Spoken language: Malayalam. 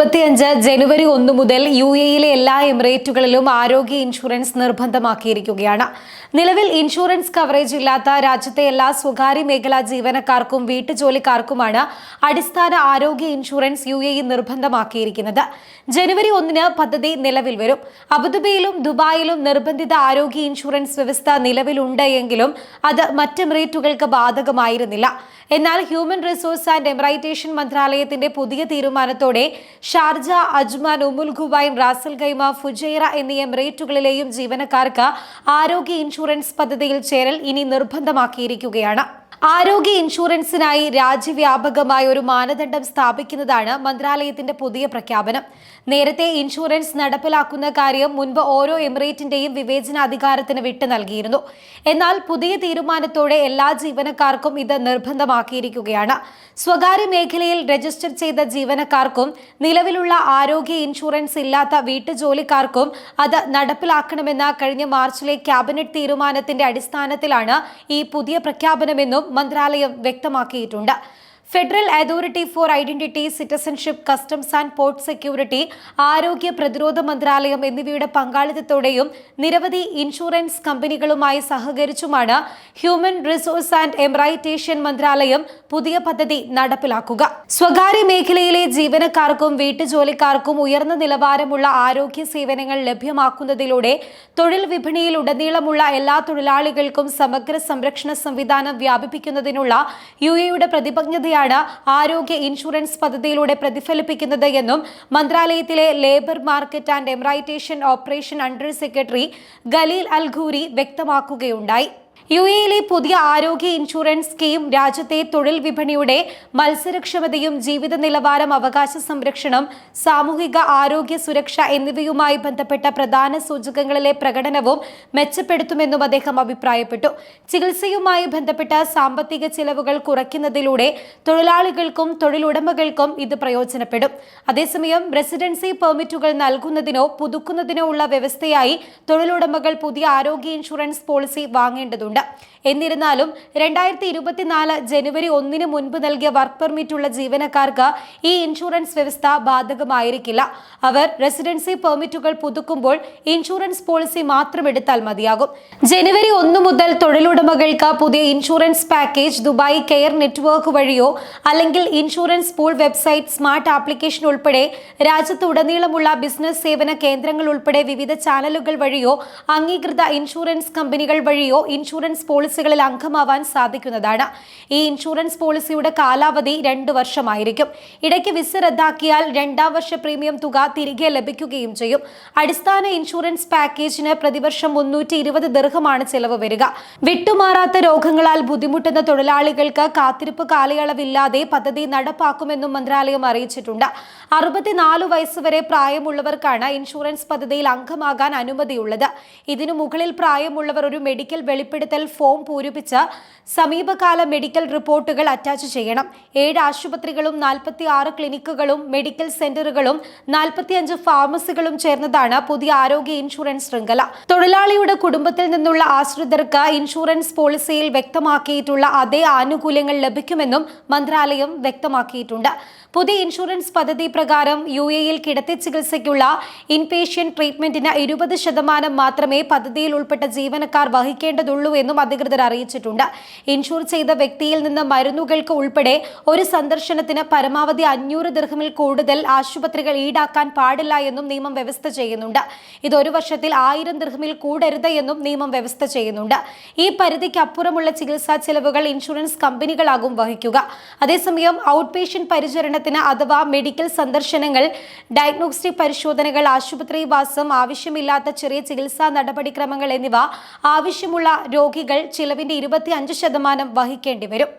2025 ജനുവരി 1 മുതൽ UAE-യിലെ എല്ലാ എമിറേറ്റുകളിലും ആരോഗ്യ ഇൻഷുറൻസ് നിർബന്ധമാക്കിയിരിക്കുകയാണ്. നിലവിൽ ഇൻഷുറൻസ് കവറേജ് ഇല്ലാത്ത രാജ്യത്തെ എല്ലാ സ്വകാര്യ മേഖലാ ജീവനക്കാർക്കും വീട്ടുജോലിക്കാർക്കുമാണ് അടിസ്ഥാന ആരോഗ്യ ഇൻഷുറൻസ് UAE നിർബന്ധമാക്കിയിരിക്കുന്നത്. ജനുവരി 1-ന് പദ്ധതി നിലവിൽ വരും. അബുദാബിയിലും ദുബായിലും നിർബന്ധിത ആരോഗ്യ ഇൻഷുറൻസ് വ്യവസ്ഥ നിലവിലുണ്ട് എങ്കിലും അത് മറ്റ് എമിറേറ്റുകൾക്ക് ബാധകമായിരുന്നില്ല. എന്നാൽ ഹ്യൂമൻ റിസോഴ്സ് ആൻഡ് എമിറൈറ്റേഷൻ മന്ത്രാലയത്തിന്റെ പുതിയ തീരുമാനത്തോടെ Sharjah, Ajman, Umm al Quwain, Ras al Khaimah, Fujairah എന്നീ എമിറേറ്റുകളിലെയും ജീവനക്കാർക്ക് ആരോഗ്യ ഇൻഷുറൻസ് പദ്ധതിയിൽ ചേരൽ ഇനി നിർബന്ധമാക്കിയിരിക്കുകയാണ്. ആരോഗ്യ ഇൻഷുറൻസിനായി രാജ്യവ്യാപകമായ ഒരു മാനദണ്ഡം സ്ഥാപിക്കുന്നതാണ് മന്ത്രാലയത്തിന്റെ പുതിയ പ്രഖ്യാപനം. നേരത്തെ ഇൻഷുറൻസ് നടപ്പിലാക്കുന്ന കാര്യം മുൻപ് ഓരോ എമിറേറ്റിന്റെയും വിവേചനാധികാരത്തിന് വിട്ടു നൽകിയിരുന്നു. എന്നാൽ പുതിയ തീരുമാനത്തോടെ എല്ലാ ജീവനക്കാർക്കും ഇത് നിർബന്ധമാക്കിയിരിക്കുകയാണ്. സ്വകാര്യ മേഖലയിൽ രജിസ്റ്റർ ചെയ്ത ജീവനക്കാർക്കും നിലവിലുള്ള ആരോഗ്യ ഇൻഷുറൻസ് ഇല്ലാത്ത വീട്ടുജോലിക്കാർക്കും അത് നടപ്പിലാക്കണമെന്ന കഴിഞ്ഞ മാർച്ചിലെ ക്യാബിനറ്റ് തീരുമാനത്തിന്റെ അടിസ്ഥാനത്തിലാണ് ഈ പുതിയ പ്രഖ്യാപനമെന്നും മന്ത്രാലയം വ്യക്തമാക്കിയിട്ടുണ്ട്. Federal authority four identity, citizenship, customs and port security, ആരോഗ്യ പ്രതിരോധ മന്ത്രാലയം എന്നിവയുടെ പങ്കാളിത്തത്തോടെയും നിരവധി ഇൻഷുറൻസ് കമ്പനികളുമായി സഹകരിച്ചുമാണ് ഹ്യൂമൻ റിസോഴ്സ് ആൻഡ് എമിറൈറ്റേഷൻ മന്ത്രാലയം പുതിയ പദ്ധതി നടപ്പിലാക്കുക. സ്വകാര്യ മേഖലയിലെ ജീവനക്കാർക്കും വീട്ടുജോലിക്കാർക്കും ഉയർന്ന നിലവാരമുള്ള ആരോഗ്യ സേവനങ്ങൾ ലഭ്യമാക്കുന്നതിലൂടെ തൊഴിൽ വിപണിയിൽ ഉടനീളമുള്ള എല്ലാ തൊഴിലാളികൾക്കും സമഗ്ര സംരക്ഷണ സംവിധാനം വ്യാപിപ്പിക്കുന്നതിനുള്ള UAE-യുടെ പ്രതിബദ്ധതയാണ് ആരോഗ്യ ഇൻഷുറൻസ് പദ്ധതിയിലൂടെ പ്രതിഫലിപ്പിക്കുന്നത് എന്നും മന്ത്രാലയത്തിലെ labour market and emiratisation operation under secretary Khalil al Khoori വ്യക്തമാക്കുകയുണ്ടായി. UAE-യിലെ പുതിയ ആരോഗ്യ ഇൻഷുറൻസ് സ്കീം രാജ്യത്തെ തൊഴിൽ വിപണിയുടെ മത്സരക്ഷമതയും ജീവിത നിലവാരം, അവകാശ സംരക്ഷണം, സാമൂഹിക ആരോഗ്യ സുരക്ഷ എന്നിവയുമായി ബന്ധപ്പെട്ട പ്രധാന സൂചകങ്ങളിലെ പ്രകടനവും മെച്ചപ്പെടുത്തുമെന്നും അദ്ദേഹം അഭിപ്രായപ്പെട്ടു. ചികിത്സയുമായി ബന്ധപ്പെട്ട സാമ്പത്തിക ചിലവുകൾ കുറയ്ക്കുന്നതിലൂടെ തൊഴിലാളികൾക്കും തൊഴിലുടമകൾക്കും ഇത് പ്രയോജനപ്പെടും. അതേസമയം റെസിഡൻസി പെർമിറ്റുകൾ നൽകുന്നതിനോ പുതുക്കുന്നതിനോ ഉള്ള വ്യവസ്ഥയായി തൊഴിലുടമകൾ പുതിയ ആരോഗ്യ ഇൻഷുറൻസ് പോളിസി വാങ്ങേണ്ടതുണ്ട്. എന്നിരുന്നാലും 2024 ജനുവരി 1-ന് മുൻപ് നൽകിയ വർക്ക് പെർമിറ്റ് ഉള്ള ജീവനക്കാർക്ക് ഈ ഇൻഷുറൻസ് വ്യവസ്ഥ ബാധകമായിരിക്കില്ല. അവർ റെസിഡൻസി പെർമിറ്റുകൾ പുതുക്കുമ്പോൾ ഇൻഷുറൻസ് പോളിസി മാത്രം എടുത്താൽ മതിയാകും. ജനുവരി 1 മുതൽ തൊഴിലുടമകൾക്ക് പുതിയ insurance package Dubai care network വഴിയോ അല്ലെങ്കിൽ insurance pool website, smart application ഉൾപ്പെടെ രാജ്യത്തുടനീളമുള്ള ബിസിനസ് സേവന കേന്ദ്രങ്ങൾ ഉൾപ്പെടെ വിവിധ ചാനലുകൾ വഴിയോ അംഗീകൃത ഇൻഷുറൻസ് കമ്പനികൾ വഴിയോ ഇൻഷുറൻസ് പോളിസികളിൽ അംഗമാവാൻ സാധിക്കുന്നതാണ്. ഈ ഇൻഷുറൻസ് പോളിസിയുടെ കാലാവധി 2 വർഷമായിരിക്കും. ഇടയ്ക്ക് വിസ റദ്ദാക്കിയാൽ 2ാം വർഷ പ്രീമിയം തുക തിരികെ ലഭിക്കുകയും ചെയ്യും. അടിസ്ഥാന ഇൻഷുറൻസ് പാക്കേജിന് പ്രതിവർഷം 320 ദിർഹമാണ് ചെലവ് വരിക. വിട്ടുമാറാത്ത രോഗങ്ങളാൽ ബുദ്ധിമുട്ടുന്ന തൊഴിലാളികൾക്ക് കാത്തിരിപ്പ് കാലയളവില്ലാതെ പദ്ധതി നടപ്പാക്കുമെന്നും മന്ത്രാലയം അറിയിച്ചിട്ടുണ്ട്. 64 വയസ്സുവരെ പ്രായമുള്ളവർക്കാണ് ഇൻഷുറൻസ് പദ്ധതിയിൽ അംഗമാകാൻ അനുമതിയുള്ളത്. ഇതിനു മുകളിൽ പ്രായമുള്ളവർ ഒരു മെഡിക്കൽ വെളിപ്പെടുത്തൽ ഫോം പൂരിപ്പിച്ച് സമീപകാല മെഡിക്കൽ റിപ്പോർട്ടുകൾ അറ്റാച്ച് ചെയ്യണം. 7 ആശുപത്രികളും 46 ക്ലിനിക്കുകളും മെഡിക്കൽ സെന്ററുകളും 45 ഫാർമസികളും ചേർന്നതാണ് പുതിയ ആരോഗ്യ ഇൻഷുറൻസ് ശൃംഖല. തൊഴിലാളിയുടെ കുടുംബത്തിൽ നിന്നുള്ള ആശ്രിതർക്ക് ഇൻഷുറൻസ് പോളിസിയിൽ വ്യക്തമാക്കിയിട്ടുള്ള അതേ ആനുകൂല്യങ്ങൾ ലഭിക്കുമെന്നും മന്ത്രാലയം വ്യക്തമാക്കിയിട്ടുണ്ട്. പുതിയ ഇൻഷുറൻസ് പദ്ധതി പ്രകാരം UAE-യിൽ കിടത്തി ചികിത്സയ്ക്കുള്ള ഇൻപേഷ്യന്റ് ട്രീറ്റ്മെന്റിന് 20% മാത്രമേ പദ്ധതിയിൽ ഉൾപ്പെട്ട ജീവനക്കാർ വഹിക്കേണ്ടതുള്ളൂ എന്നും അധികൃതർ അറിയിച്ചിട്ടുണ്ട്. ഇൻഷുർ ചെയ്ത വ്യക്തിയിൽ നിന്ന് മരുന്നുകൾക്ക് ഉൾപ്പെടെ ഒരു സന്ദർശനത്തിന് പരമാവധി 500 ദിർഹമിൽ കൂടുതൽ ആശുപത്രികൾ ഈടാക്കാൻ പാടില്ല എന്നും നിയമം വ്യവസ്ഥ ചെയ്യുന്നുണ്ട്. ഇത് 1 വർഷത്തിൽ 1000 ദിർഹമിൽ കൂടരുത് എന്നും നിയമം വ്യവസ്ഥ ചെയ്യുന്നുണ്ട്. ഈ പരിധിക്കപ്പുറമുള്ള ചികിത്സാ ചെലവുകൾ ഇൻഷുറൻസ് കമ്പനികളാകും വഹിക്കുക. അതേസമയം ഔട്ട് പേഷ്യന്റ് പരിചരണത്തിന് അഥവാ മെഡിക്കൽ സന്ദർശനങ്ങൾ, ഡയഗ്നോസ്റ്റിക് പരിശോധനകൾ, ആശുപത്രിവാസം, ആവശ്യമില്ലാത്ത ചെറിയ ചികിത്സാ നടപടിക്രമങ്ങൾ എന്നിവ ആവശ്യമുള്ള രോഗികൾ ചിലവിന്റെ 25% വഹിക്കേണ്ടി വരും.